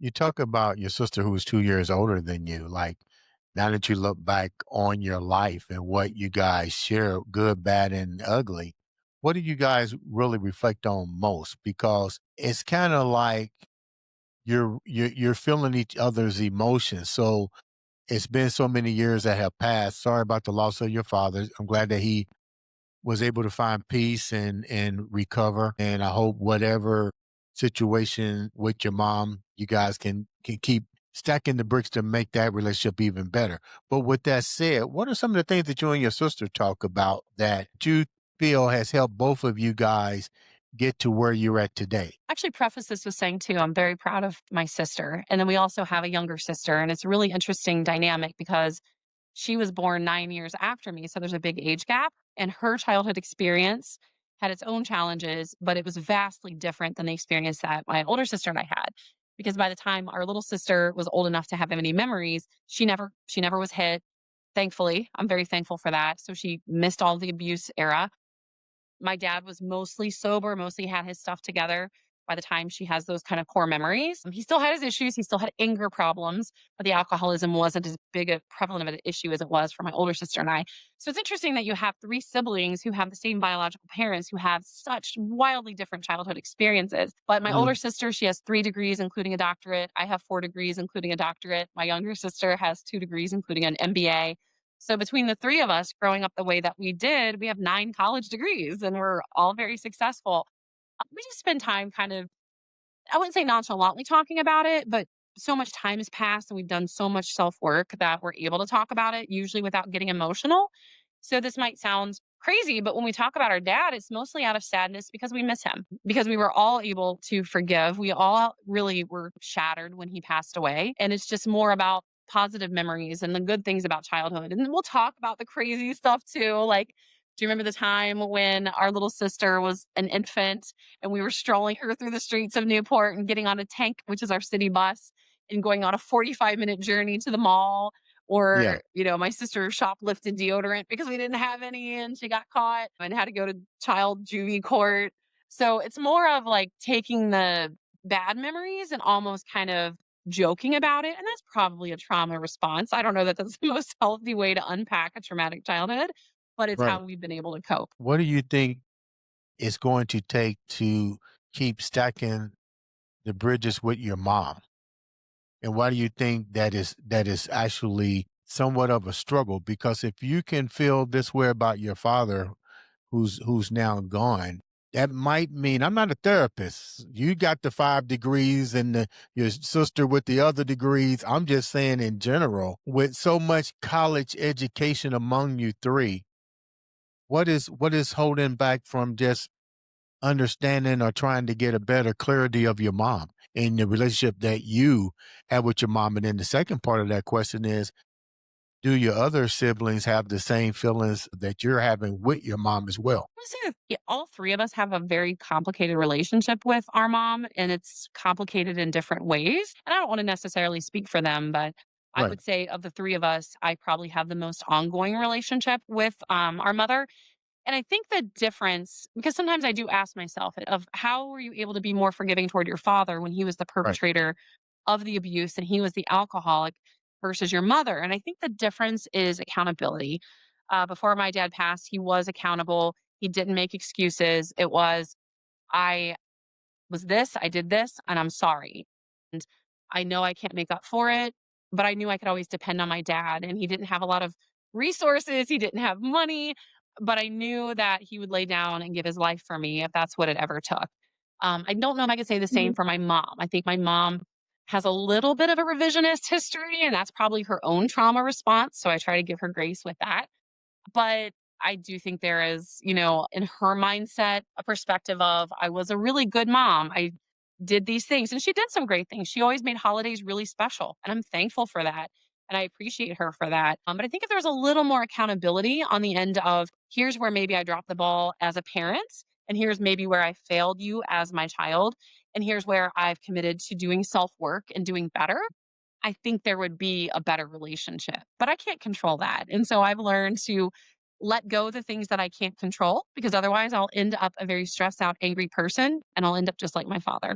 You talk about your sister who was 2 years older than you, like, now that you look back on your life and what you guys share, good, bad, and ugly, what do you guys really reflect on most? Because it's kinda like you're feeling each other's emotions, so it's been so many years that have passed. Sorry about the loss of your father. I'm glad that he was able to find peace and recover. And I hope whatever situation with your mom, you guys can keep stacking the bricks to make that relationship even better. But with that said, what are some of the things that you and your sister talk about that you feel has helped both of you guys get to where you're at today? Actually preface this with saying too, I'm very proud of my sister. And then we also have a younger sister. And it's a really interesting dynamic because she was born 9 years after me. So there's a big age gap. And her childhood experience had its own challenges, but it was vastly different than the experience that my older sister and I had. Because by the time our little sister was old enough to have any memories, she never was hit. Thankfully, I'm very thankful for that. So she missed all the abuse era. My dad was mostly sober, mostly had his stuff together by the time she has those kind of core memories. He still had his issues, he still had anger problems, but the alcoholism wasn't as big a prevalent of an issue as it was for my older sister and I. So it's interesting that you have three siblings who have the same biological parents who have such wildly different childhood experiences. But my older Mm, sister, she has 3 degrees, including a doctorate. I have 4 degrees, including a doctorate. My younger sister has 2 degrees, including an MBA. So between the three of us growing up the way that we did, we have 9 college degrees and we're all very successful. We just spend time kind of, I wouldn't say nonchalantly talking about it, but so much time has passed and we've done so much self work that we're able to talk about it, usually without getting emotional. So this might sound crazy, but when we talk about our dad, it's mostly out of sadness because we miss him, because we were all able to forgive. We all really were shattered when he passed away. And it's just more about positive memories and the good things about childhood. And we'll talk about the crazy stuff too. Like, do you remember the time when our little sister was an infant and we were strolling her through the streets of Newport and getting on a tank, which is our city bus, and going on a 45-minute journey to the mall? yeah, Or, my sister shoplifted deodorant because we didn't have any and she got caught and had to go to child juvie court. So it's more of like taking the bad memories and almost kind of joking about it. And that's probably a trauma response. I don't know that that's the most healthy way to unpack a traumatic childhood, but it's right. how we've been able to cope. What do you think it's going to take to keep stacking the bridges with your mom? And why do you think that is actually somewhat of a struggle? Because if you can feel this way about your father who's now gone, that might mean I'm not a therapist. You got the 5 degrees and your sister with the other degrees. I'm just saying in general, with so much college education among you three, what is holding back from just understanding or trying to get a better clarity of your mom in the relationship that you have with your mom? And then the second part of that question is, do your other siblings have the same feelings that you're having with your mom as well? I would say that all three of us have a very complicated relationship with our mom, and it's complicated in different ways. And I don't want to necessarily speak for them, but I Right, would say of the three of us, I probably have the most ongoing relationship with our mother. And I think the difference, because sometimes I do ask myself of how were you able to be more forgiving toward your father when he was the right. perpetrator of the abuse and he was the alcoholic versus your mother? And I think the difference is accountability. Before my dad passed, he was accountable. He didn't make excuses. It was, I was this, I did this, and I'm sorry. And I know I can't make up for it, but I knew I could always depend on my dad. And he didn't have a lot of resources, he didn't have money, but I knew that he would lay down and give his life for me if that's what it ever took. I don't know if I could say the same Mhm. for my mom. I think my mom has a little bit of a revisionist history, and that's probably her own trauma response. So I try to give her grace with that. But I do think there is, in her mindset, a perspective of I was a really good mom. I did these things and she did some great things. She always made holidays really special. And I'm thankful for that. And I appreciate her for that. But I think if there was a little more accountability on the end of here's where maybe I dropped the ball as a parent, and here's maybe where I failed you as my child, and here's where I've committed to doing self work and doing better, I think there would be a better relationship, but I can't control that. And so I've learned to let go the things that I can't control because otherwise I'll end up a very stressed out, angry person and I'll end up just like my father.